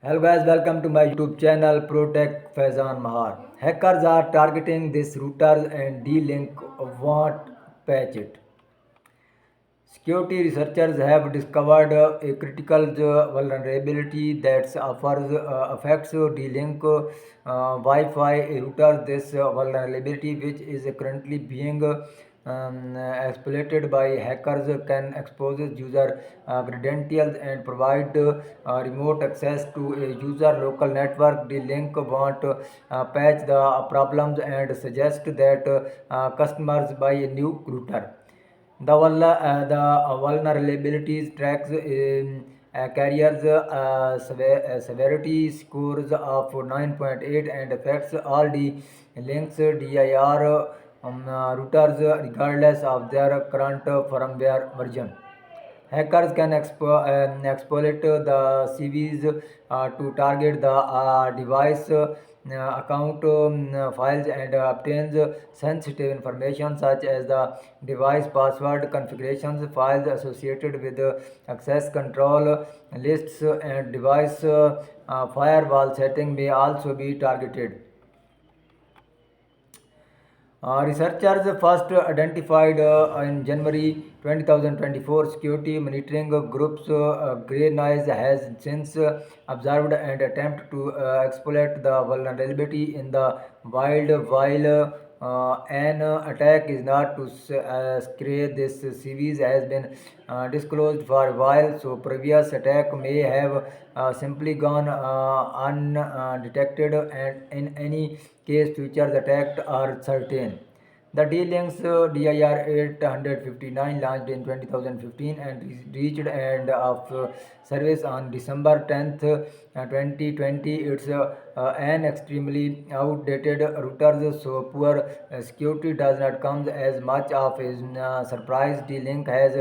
Hello guys, welcome to my YouTube channel Protect Faizan Mahar. Hackers are targeting this routers and D-Link won't patch it. Security researchers have discovered a critical vulnerability that affects D-Link Wi-Fi routers. This vulnerability, which is currently being exploited by hackers, can expose user credentials and provide remote access to a user local network. D-Link won't patch the problems and suggest that customers buy a new router. The vulnerabilities tracks carriers severity scores of 9.8 and affects all the links DIR routers regardless of their current firmware version. Hackers can exploit the CVs to target the device account files and obtains sensitive information such as the device password configurations, files associated with access control lists, and device firewall setting may also be targeted. Researchers first identified in January 2024. Security monitoring groups Grey Noise has since observed and attempted to exploit the vulnerability in the wild. While an attack is not to scare, this series has been disclosed for a while, so previous attack may have simply gone undetected, and in any case future attacks are certain. The D-Link's DIR 859 launched in 2015 and reached end of service on December 10th, 2020. It's an extremely outdated router, so poor security does not come as much of a surprise. D-Link has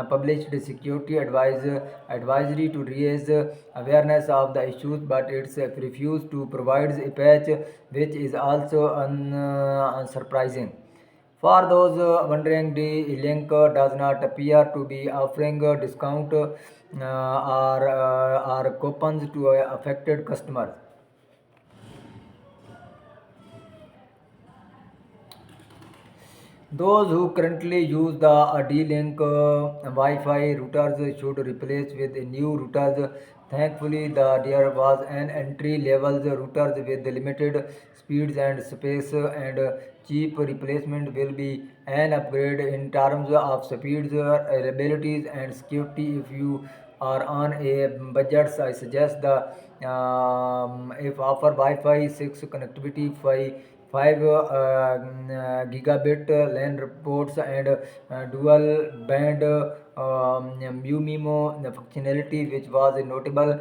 published a security advisory to raise awareness of the issues, but it's refused to provide a patch, which is also unsurprising. For those wondering, the link does not appear to be offering a discount or coupons to affected customers. Those who currently use the D-Link Wi-Fi routers should replace with a new routers. Thankfully, there was an entry-level routers with limited speeds and space, and cheap replacement will be an upgrade in terms of speeds, reliabilities, and security. If you are on a budget, I suggest the if offer Wi-Fi 6 connectivity, 5 gigabit LAN ports, and dual band MIMO functionality, which was a notable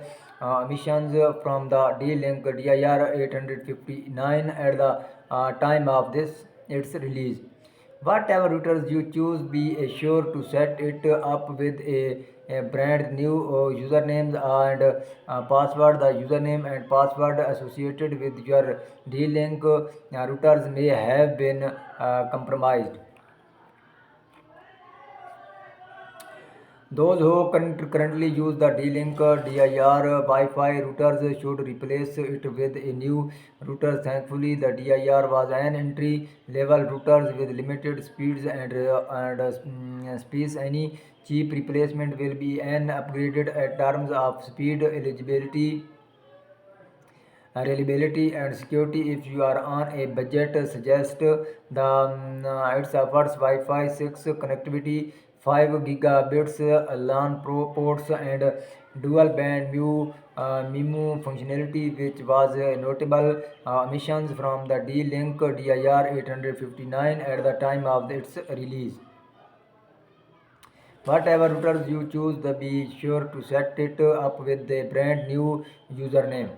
emissions from the D-Link DIR 859 at the time of its release. Whatever routers you choose, be sure to set it up with a brand new username and password. The username and password associated with your D-Link routers may have been compromised. Those who currently use the D-Link DIR Wi-Fi routers should replace it with a new router. Thankfully, the DIR was an entry-level router with limited speeds and space. Any cheap replacement will be an upgraded at terms of speed, eligibility, reliability, and security. If you are on a budget, suggest the its offers Wi-Fi 6 connectivity, 5 gigabits LAN Pro ports, and dual band MIMO functionality, which was notable emissions from the D-Link DIR 859 at the time of its release. Whatever routers you choose, be sure to set it up with a brand new username.